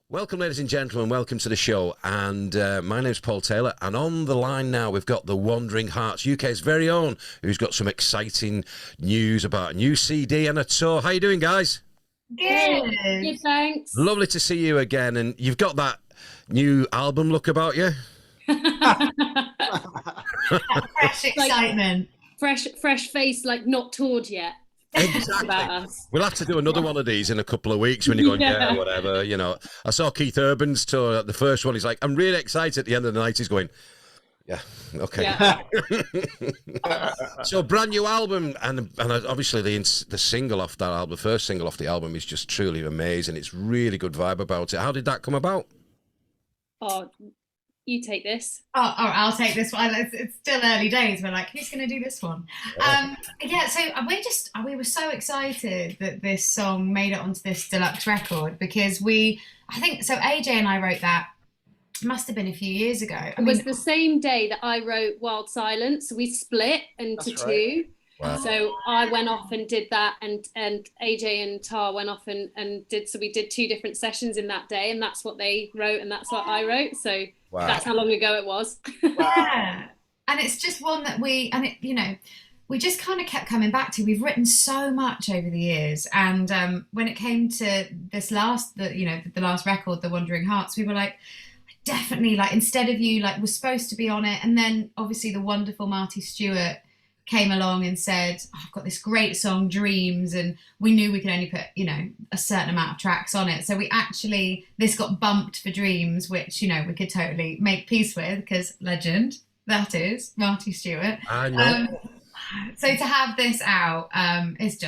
Welcome, ladies and gentlemen. Welcome to the show. And my name's Paul Taylor. And on the line now, we've got the Wandering Hearts, UK's very own, who's got some exciting news about a new CD and a tour. How you doing, guys? Good. Good, thanks. Lovely to see you again. And you've got that new album look about you. That fresh excitement. Fresh face, like not toured yet. Exactly. About us. We'll have to do another one of these in a couple of weeks when you're going, yeah, whatever. You know, I saw Keith Urban's tour, the first one. He's like, I'm really excited. At the end of the night, he's going, yeah, okay. Yeah. So brand new album, and obviously the single off that album, the first single off the album, is just truly amazing. It's really good vibe about it. How did that come about? Oh, you take this. Oh, I'll take this one. It's still early days. We're like, who's going to do this one? Yeah, so we were so excited that this song made it onto this deluxe record because I think AJ and I wrote that, it must have been a few years ago. It was the same day that I wrote Wild Silence. We split into two. Wow. So I went off and did that, and AJ and Tar went off and did. So we did two different sessions in that day, and that's what they wrote, and that's what I wrote. So that's how long ago it was. Yeah, and it's just one that we just kind of kept coming back to. We've written so much over the years, and when it came to this the last record, The Wandering Hearts, we were like, definitely, like, instead of you, like, was supposed to be on it, and then obviously the wonderful Marty Stewart came along and said, I've got this great song, Dreams, and we knew we could only put, a certain amount of tracks on it. So this got bumped for Dreams, which, we could totally make peace with, because legend, that is, Marty Stewart. I know. So to have this out is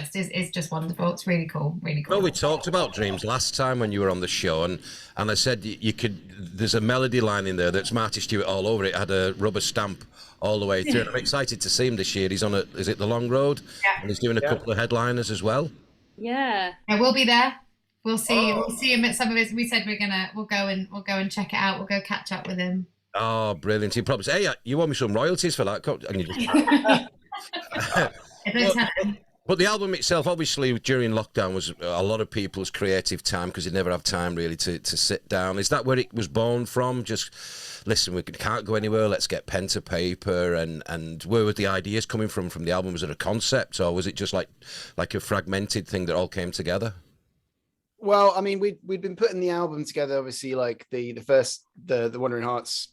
just wonderful. It's really cool, really cool. Well, we talked about Dreams last time when you were on the show, and I said there's a melody line in there that's Marty Stewart all over it. Had a rubber stamp all the way through. I'm excited to see him this year. He's on is it the Long Road? Yeah. And he's doing a couple of headliners as well. Yeah. We'll be there. We'll see. We'll see him at some of his. We said we'll go and check it out. We'll go catch up with him. Oh, brilliant! He probably said, "Hey, you want me some royalties for that?" And you just... But the album itself, obviously, during lockdown, was a lot of people's creative time because they never have time really to sit down. Is that where it was born from? Just listen, we can't go anywhere. Let's get pen to paper. And where were the ideas coming from the album? Was it a concept, or was it just like a fragmented thing that all came together? Well, I mean, we'd been putting the album together, obviously, like the first the Wandering Hearts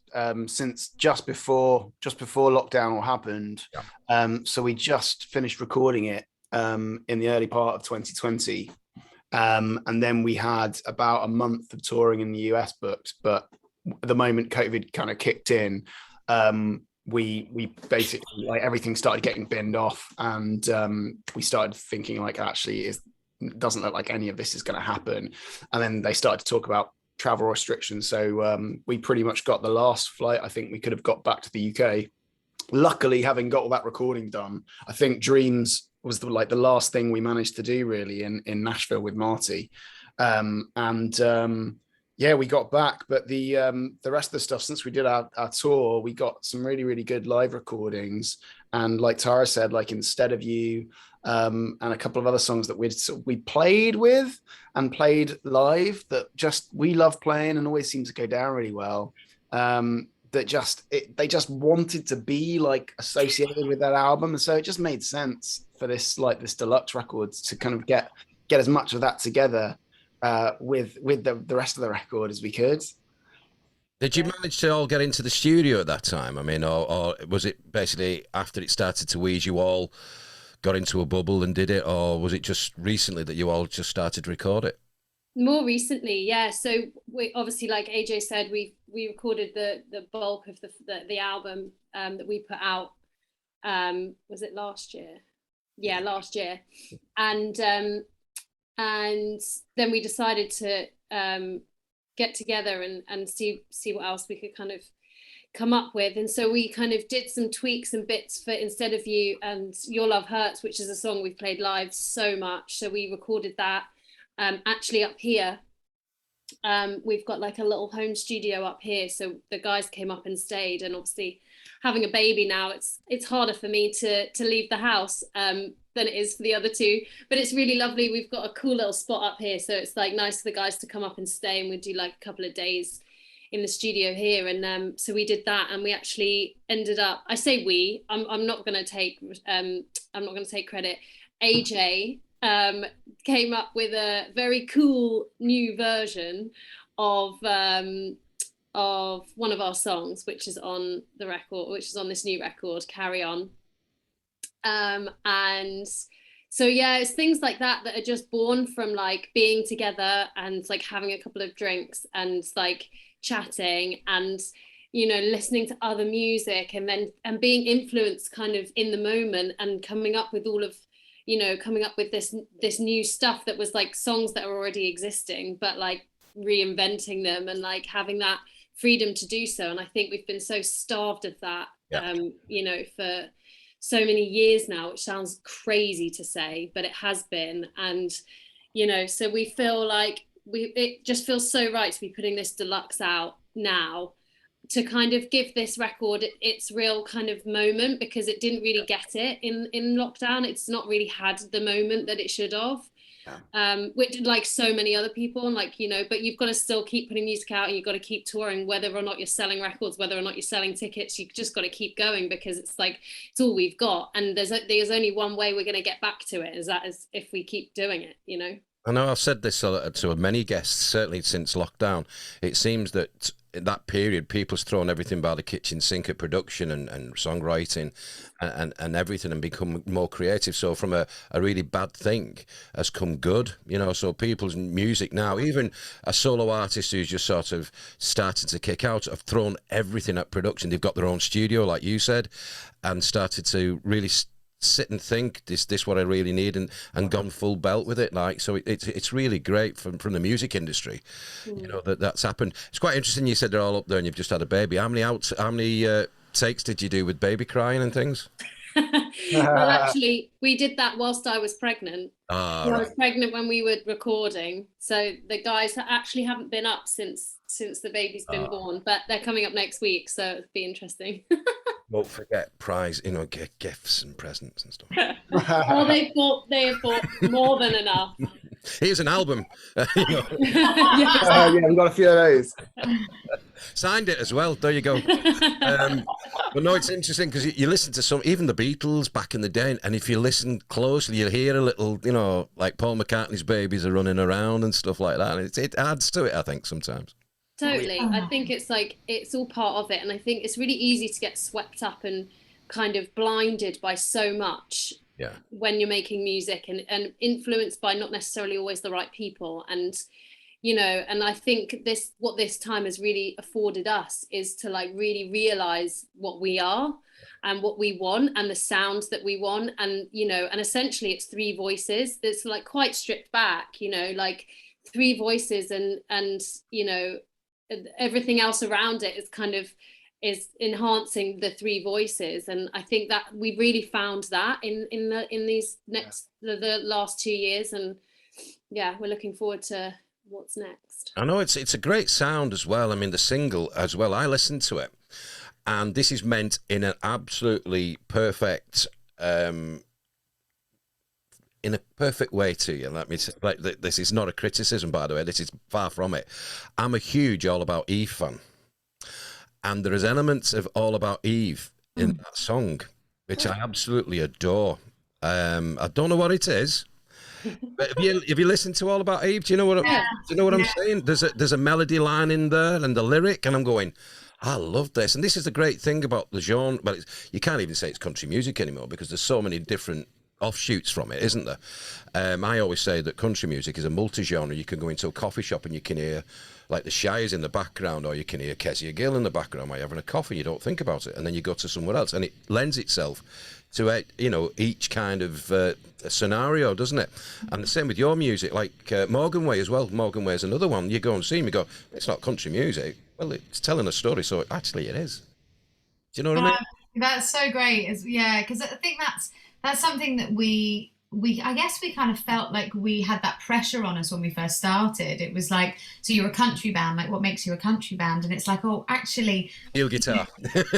since just before lockdown happened. Yeah. So we just finished recording it in the early part of 2020, and then we had about a month of touring in the US booked. But at the moment COVID kind of kicked in, we basically, like, everything started getting binned off, and we started thinking, like, actually it doesn't look like any of this is going to happen. And then they started to talk about travel restrictions. So we pretty much got the last flight I think we could have got back to the UK. Luckily, having got all that recording done, I think Dreams was the last thing we managed to do really in Nashville with Marty. Yeah, we got back, but the rest of the stuff, since we did our tour, we got some really, really good live recordings. And like Tara said, like Instead of You, and a couple of other songs that we played with and played live that just we love playing and always seem to go down really well. They just wanted to be like associated with that album, and so it just made sense for this deluxe record to kind of get as much of that together with the rest of the record as we could. Did you manage to all get into the studio at that time? I mean, or was it basically after it started to wheeze, you all got into a bubble and did it, or was it just recently that you all just started to record it? More recently, yeah. So we obviously, like AJ said, we recorded the bulk of the album that we put out. Was it last year? Yeah, last year, and then we decided to get together and see what else we could kind of come up with. And so we kind of did some tweaks and bits for Instead of You and Your Love Hurts, which is a song we've played live so much. So we recorded that actually up here. We've got like a little home studio up here. So the guys came up and stayed, and obviously having a baby now, it's harder for me to leave the house. than it is for the other two. But it's really lovely. We've got a cool little spot up here, so it's like nice for the guys to come up and stay, and we do like a couple of days in the studio here. And so we did that, and we actually ended up, I say we, I'm not going to take credit. AJ came up with a very cool new version of one of our songs, which is on the record, which is on this new record, Carry On. And so yeah, it's things like that that are just born from like being together and like having a couple of drinks and like chatting and, you know, listening to other music, and then being influenced kind of in the moment, and coming up with this new stuff that was like songs that are already existing, but like reinventing them and like having that freedom to do so. And I think we've been so starved of that, you know, for so many years now, which sounds crazy to say, but it has been. And, you know, so we feel like it just feels so right to be putting this deluxe out now, to kind of give this record its real kind of moment, because it didn't really get it in lockdown. It's not really had the moment that it should have. Which, like so many other people, and like, you know, but you've got to still keep putting music out, and you've got to keep touring, whether or not you're selling records, whether or not you're selling tickets. You've just got to keep going, because it's like, it's all we've got, and there's only one way we're going to get back to it, is if we keep doing it, you know. I know I've said this to many guests, certainly since lockdown. It seems that in that period, people's thrown everything by the kitchen sink at production and songwriting and everything, and become more creative. So from a really bad thing has come good, you know. So people's music now, even a solo artist who's just sort of started to kick out, have thrown everything at production. They've got their own studio, like you said, and started to really sit and think, is this what I really need, and gone full belt with it. Like, so it's really great from the music industry, you know, that's happened. It's quite interesting. You said they're all up there and you've just had a baby. How many takes did you do with baby crying and things? Well, actually, we did that whilst I was pregnant. Right. I was pregnant when we were recording, so the guys actually haven't been up since the baby's been born, but they're coming up next week, so it'll be interesting. Won't forget prize, you know, get gifts and presents and stuff. Oh, they have bought more than enough. Here's an album. You know. Yeah, we've got a few of those. Signed it as well. There you go. But no, it's interesting because you listen to even the Beatles back in the day, and if you listen closely, you'll hear a little, you know, like Paul McCartney's babies are running around and stuff like that. And it adds to it, I think, sometimes. Totally. I think it's like, it's all part of it. And I think it's really easy to get swept up and kind of blinded by so much when you're making music, and influenced by not necessarily always the right people. And, you know, and I think what this time has really afforded us is to like really realize what we are and what we want and the sounds that we want. And, you know, and essentially it's three voices. It's like quite stripped back, you know, like three voices, and, you know, everything else around it is enhancing the three voices. And I think that we really found that in the last 2 years, and we're looking forward to what's next. I know it's a great sound as well. I mean, the single as well, I listened to it, and this is meant in an absolutely perfect in a perfect way to you. Let me say, like, this is not a criticism, by the way. This is far from it. I'm a huge All About Eve fan, and there is elements of All About Eve in that song, which I absolutely adore. I don't know what it is, but if you listen to All About Eve, do you know what I'm saying? There's a melody line in there and the lyric, and I'm going, I love this. And this is the great thing about the genre. But you can't even say it's country music anymore, because there's so many different offshoots from it, isn't there? I always say that country music is a multi-genre. You can go into a coffee shop and you can hear like the Shires in the background, or you can hear Kezia Gill in the background while you're having a coffee. You don't think about it, and then you go to somewhere else, and it lends itself to, you know, each kind of scenario, doesn't it? And the same with your music, like Morgan Way as well. Morgan Way is another one. You go and see him, you go, it's not country music. Well, it's telling a story, so actually it is. Do you know what I mean? That's so great. Because I think that's something that we I guess we kind of felt like we had that pressure on us when we first started. It was like, so you're a country band, like what makes you a country band? And it's like, oh, actually, Steel guitar.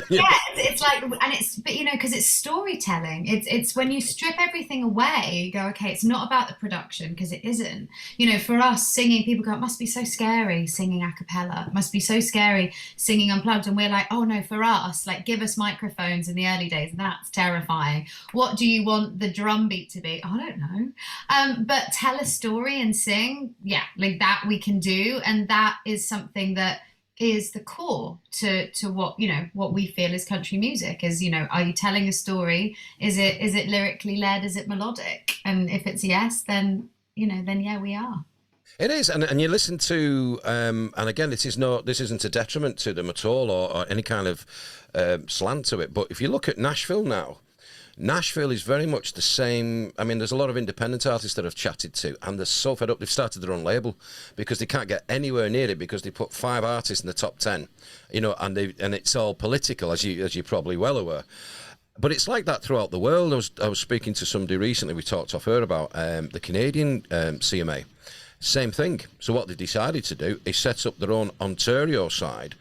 yeah, it's like, and it's, but you know, because it's storytelling. It's when you strip everything away, you go, okay, it's not about the production, because it isn't. You know, for us singing, people go, it must be so scary singing a cappella. It must be so scary singing unplugged. And we're like, oh no, for us, like, give us microphones in the early days, and that's terrifying. What do you want the drum beat to be? I don't know. But tell a story and sing, yeah, like that we can do, and that is something that is the core to what, you know, what we feel is country music. Is, you know, are you telling a story? Is it lyrically led? Is it melodic? And if it's yes, then, you know, then yeah, we are. It is, and you listen to, and again, this isn't a detriment to them at all, or any kind of slant to it. But if you look at Nashville now, Nashville is very much the same. I mean, there's a lot of independent artists that I've chatted to, and they're so fed up. They've started their own label because they can't get anywhere near it, because they put 5 artists in the top 10, you know, and it's all political, as you're probably well aware. But it's like that throughout the world. I was speaking to somebody recently. We talked off her about the Canadian CMA. Same thing. So what they decided to do is set up their own Ontario side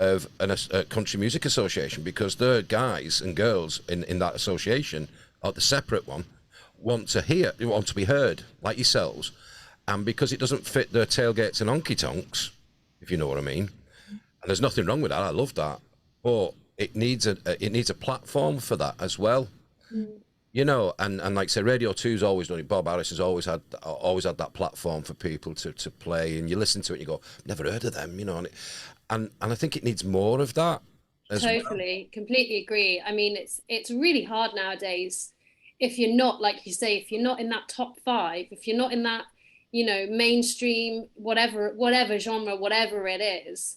of a country music association, because their guys and girls in that association, or the separate one, want to be heard like yourselves, and because it doesn't fit their tailgates and honky tonks, if you know what I mean. And there's nothing wrong with that. I love that, but it needs a platform for that as well. You know, and like I say, Radio 2's always done it. Bob Harris has always had that platform for people to play, and you listen to it and you go, never heard of them, you know, and I think it needs more of that as Totally, completely agree. I mean, it's really hard nowadays if you're not, like you say, if you're not in that top 5, if you're not in that, you know, mainstream, whatever genre, whatever it is,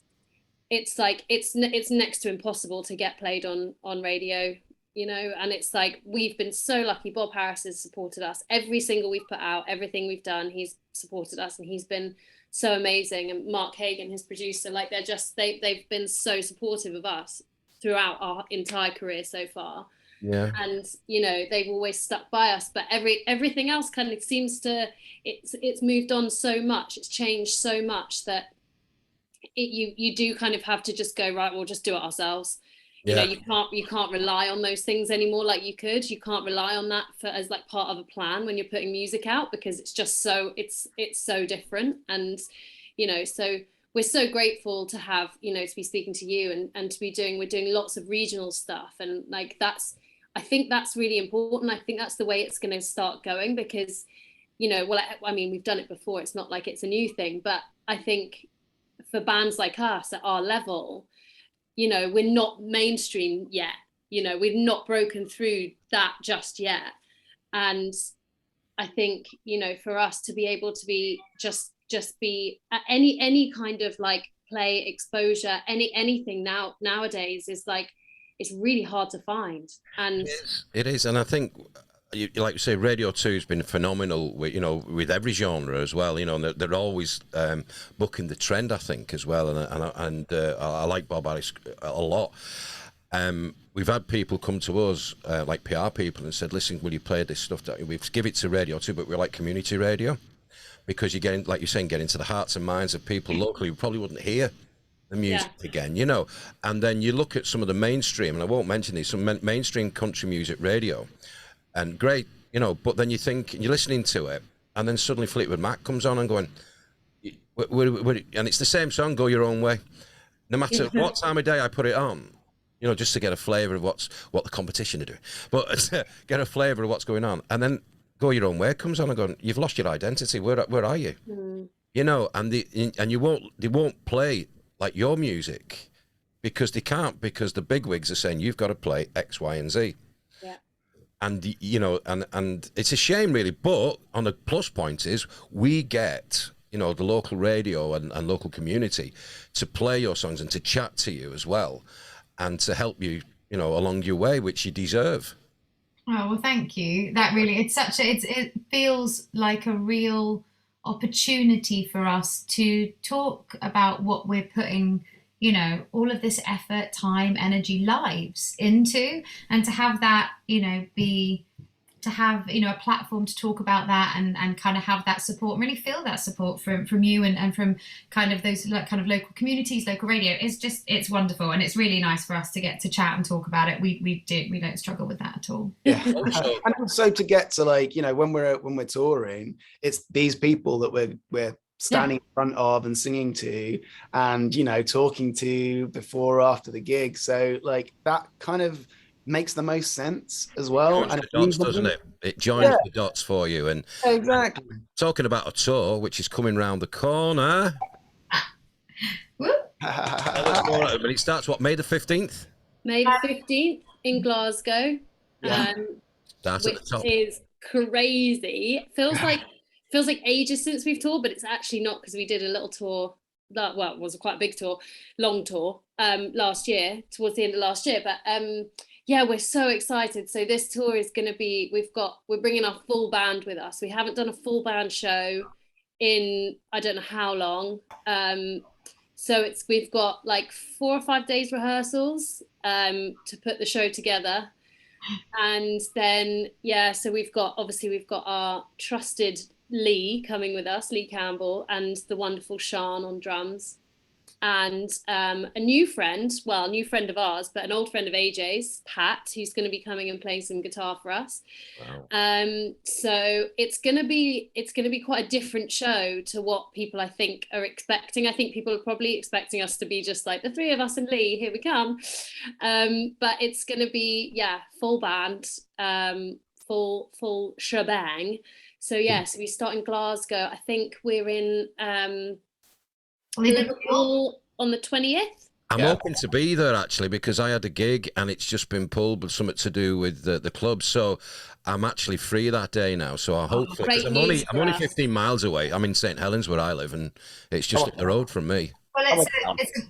it's like it's next to impossible to get played on radio. You know, and it's like, we've been so lucky. Bob Harris has supported us. Every single we've put out, everything we've done, he's supported us, and he's been so amazing. And Mark Hagan, his producer, like they've been so supportive of us throughout our entire career so far. Yeah. And, you know, they've always stuck by us, but everything else kind of seems to, it's moved on so much. It's changed so much that you do kind of have to just go, right, we'll just do it ourselves. You know, you can't rely on those things anymore like you could. You can't rely on that as like part of a plan when you're putting music out, because it's just so it's so different. And, you know, so we're so grateful to have, you know, to be speaking to you and to be we're doing lots of regional stuff. And like, I think that's really important. I think that's the way it's going to start going, because, you know, well, I mean, we've done it before. It's not like it's a new thing, but I think for bands like us at our level, you know, we're not mainstream yet. You know, we've not broken through that just yet. And I think, you know, for us to be able to be just be at any kind of like play exposure, anything nowadays is like, it's really hard to find. And it is. And I think, like you say, Radio 2 has been phenomenal with, you know, with every genre as well, you know, and they're always booking the trend, I think, as well. And I like Bob Harris a lot. We've had people come to us, like PR people, and said, listen, will you play this stuff? We give it to Radio 2, but we're like community radio, because you're getting, like you're saying, get into the hearts and minds of people locally who probably wouldn't hear the music again, you know. And then you look at some of the mainstream, and I won't mention these, some mainstream country music radio, and great, you know, but then you think, you're listening to it, and then suddenly Fleetwood Mac comes on and going, and it's the same song, Go Your Own Way. No matter what time of day I put it on, you know, just to get a flavour of what the competition are doing, but get a flavour of what's going on. And then Go Your Own Way comes on and going, you've lost your identity. Where are you? You know, and they won't play like your music, because they can't, because the bigwigs are saying you've got to play X, Y, and Z. And, you know, and it's a shame, really. But on the plus point is we get, you know, the local radio and local community to play your songs and to chat to you as well, and to help you, you know, along your way, which you deserve. Oh, well, thank you. That really, it feels like a real opportunity for us to talk about what we're putting, you know, all of this effort, time, energy, lives into, and to have that, you know, be to have, you know, a platform to talk about that and kind of have that support and really feel that support from you and from kind of those like kind of local communities, local radio, is just, it's wonderful, and it's really nice for us to get to chat and talk about it. We don't struggle with that at all. Yeah. And also to get to, like, you know, when we're touring, it's these people that we're standing in front of and singing to, and, you know, talking to before or after the gig. So like that kind of makes the most sense as well. Joins And the dots, doesn't it? It joins the dots for you. And exactly. talking about a tour, which is coming round the corner. Woo. But it starts, what, May the 15th? May the 15th in Glasgow. Starts at the top. Which is crazy. Feels like ages since we've toured, but it's actually not, because we did a little tour that, well, it was quite a big tour, long tour, last year, towards the end of last year. But yeah, we're so excited. So this tour is going to be, we're bringing our full band with us. We haven't done a full band show in I don't know how long. So we've got like 4 or 5 days rehearsals to put the show together. And then, so we've got our trusted Lee coming with us, Lee Campbell, and the wonderful Sean on drums, and a new friend of ours, but an old friend of AJ's, Pat, who's going to be coming and playing some guitar for us. Wow. So it's going to be quite a different show to what people, I think, are expecting. I think people are probably expecting us to be just like the three of us and Lee, here we come. But it's going to be, full band, full shebang. So so we start in Glasgow. I think we're in Liverpool on the 20th. I'm hoping to be there, actually, because I had a gig and it's just been pulled with something to do with the club. So I'm actually free that day now. So I hopefully, because I'm only 15 miles away. I'm in St Helens where I live, and it's just up the road from me. Well,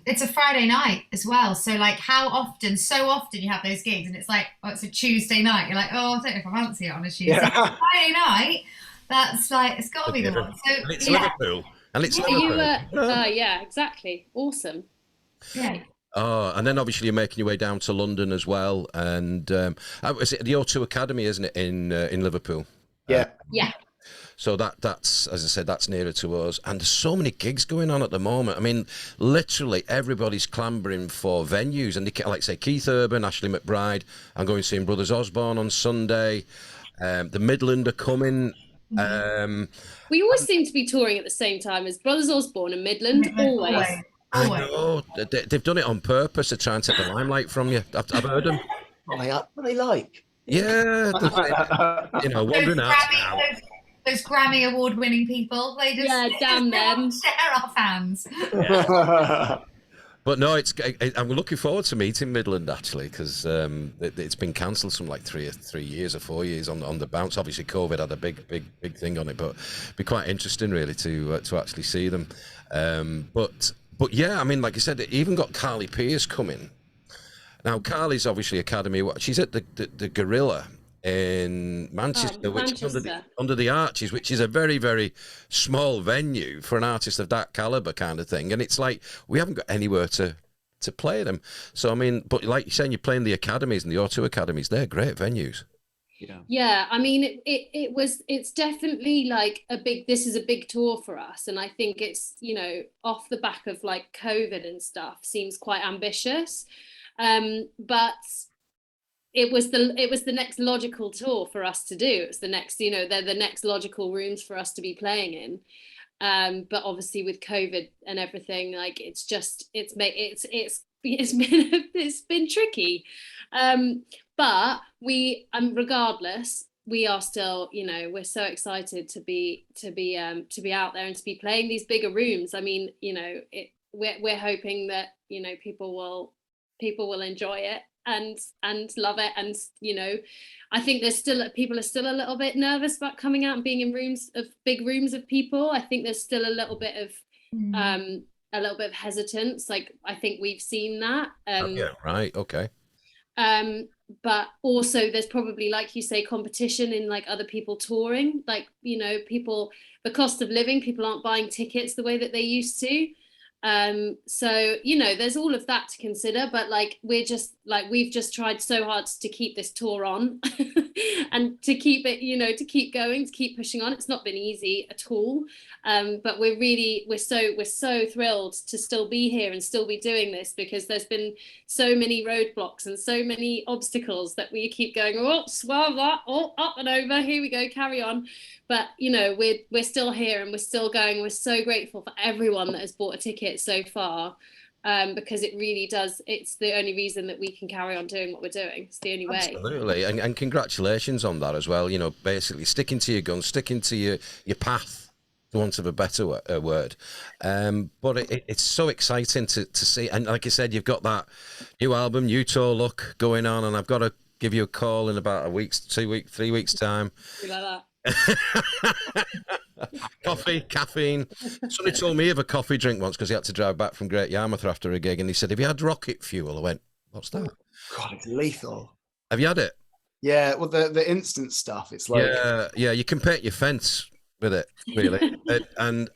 it's a Friday night as well. So like, so often you have those gigs, and it's like, it's a Tuesday night. You're like, I don't know if I fancy it on a Tuesday. Friday night, that's like, it's got to be the one. So and it's Liverpool. And it's yeah, exactly. Awesome. Yeah. Oh, and then obviously you're making your way down to London as well, and is it the O2 Academy, isn't it, in Liverpool? Yeah. So that's, as I said, that's nearer to us, and there's so many gigs going on at the moment. I mean, literally everybody's clambering for venues, and they, like say Keith Urban, Ashley McBryde. I'm going to see Brothers Osborne on Sunday. The Midland are coming. We always seem to be touring at the same time as Brothers Osborne and Midland. Always. I know. They've done it on purpose to try and take the limelight from you. I've heard them. What are they like? Yeah, wandering out now. Those Grammy award-winning people, they just damn them, share our fans. But no, I'm looking forward to meeting Midland, actually, because it's been cancelled some like 3 years or 4 years on the bounce. Obviously, COVID had a big thing on it, but it'd be quite interesting really to actually see them. But yeah, I mean, like I said, it even got Carly Pearce coming. Now, Carly's obviously Academy. She's at the Gorilla in Manchester, which is under the Arches, which is a very, very small venue for an artist of that caliber kind of thing. And it's like, we haven't got anywhere to play them. So, I mean, but like you're saying, you're playing the academies and the O2 academies, they're great venues. Yeah, I mean, it's definitely like this is a big tour for us. And I think it's, off the back of like COVID and stuff, seems quite ambitious. But it was the next logical tour for us to do. It's the next, they're the next logical rooms for us to be playing in. But obviously with COVID and everything, like it's been tricky. But regardless, we are still, we're so excited to be out there and to be playing these bigger rooms. I mean, we're hoping that, people will enjoy it and love it. And, I think people are still a little bit nervous about coming out and being in big rooms of people. I think there's still a little bit of hesitance. Like, I think we've seen that. Yeah, right. Okay. But also there's probably, like you say, competition in like other people touring, like, the cost of living, people aren't buying tickets the way that they used to. So, you know, there's all of that to consider, but like we've just tried so hard to keep this tour on and to keep it, you know, to keep going, to keep pushing on. It's not been easy at all, but we're so thrilled to still be here and still be doing this, because there's been so many roadblocks and so many obstacles that we keep going, oh, swell that, oh, up and over, here we go, carry on. But, you know, we're still here and we're still going. We're so grateful for everyone that has bought a ticket so far, because it really does. It's the only reason that we can carry on doing what we're doing. It's the only way. Absolutely. And congratulations on that as well. You know, basically sticking to your guns, sticking to your path, for want of a better word. But it's so exciting to see. And like I said, you've got that new album, new tour look going on. And I've got to give you a call in about a week's, 2 weeks, 3 weeks time. Like that. Coffee, caffeine. Somebody told me of a coffee drink once because he had to drive back from Great Yarmouth after a gig, and he said, "Have you had rocket fuel?" I went, "What's that?" God, it's lethal. Have you had it? Yeah, well, the instant stuff. It's like yeah, you can paint your fence with it, really. And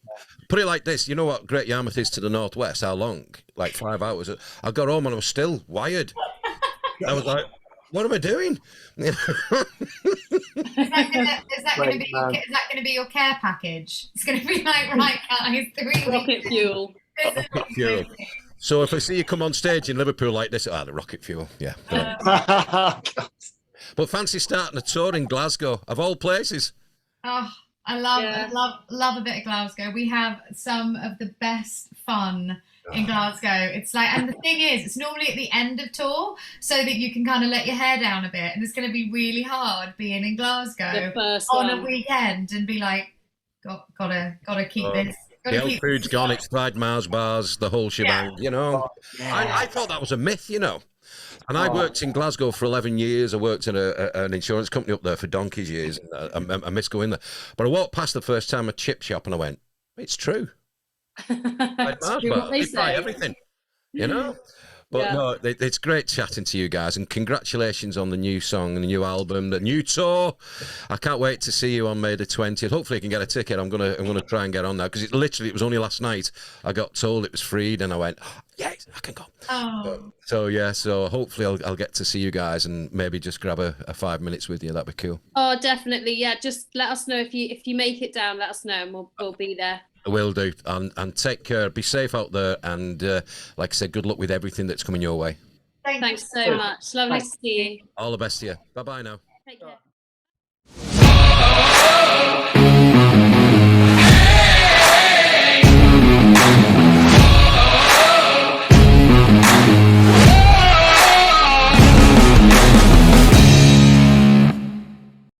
put it like this: you know what Great Yarmouth is to the northwest? How long? Like 5 hours. I got home and I was still wired. I was like, what am I doing? Is that going to be your care package? It's going to be like, right, guys, 3 Rocket weeks. fuel. Rocket fuel. So if I see you come on stage in Liverpool like this, the rocket fuel, yeah. But fancy starting a tour in Glasgow, of all places. Oh, I love a bit of Glasgow. We have some of the best fun in Glasgow. It's like, and the thing is, it's normally at the end of tour, so that you can kind of let your hair down a bit. And it's going to be really hard being in Glasgow on a weekend and be like, gotta keep this. The old food's gone. It's fried Mars bars, the whole shebang. You know, I thought that was a myth. You know. And I worked in Glasgow for 11 years. I worked in an insurance company up there for donkey's years. And I miss going there. But I walked past the first time a chip shop and I went, it's true. They fry everything, you know. But no, it's great chatting to you guys, and congratulations on the new song and the new album, the new tour. I can't wait to see you on May the 20th. Hopefully, I can get a ticket. I'm gonna try and get on there, because it was only last night I got told it was freed, and I went, yes, I can go. Oh. So hopefully I'll get to see you guys and maybe just grab a 5 minutes with you. That'd be cool. Oh, definitely. Yeah, just let us know if you make it down. Let us know, and we'll be there. I will do, and take care. Be safe out there, and like I said, good luck with everything that's coming your way. Thanks so much. Lovely to see you. All the best to you. Bye bye now. Take care.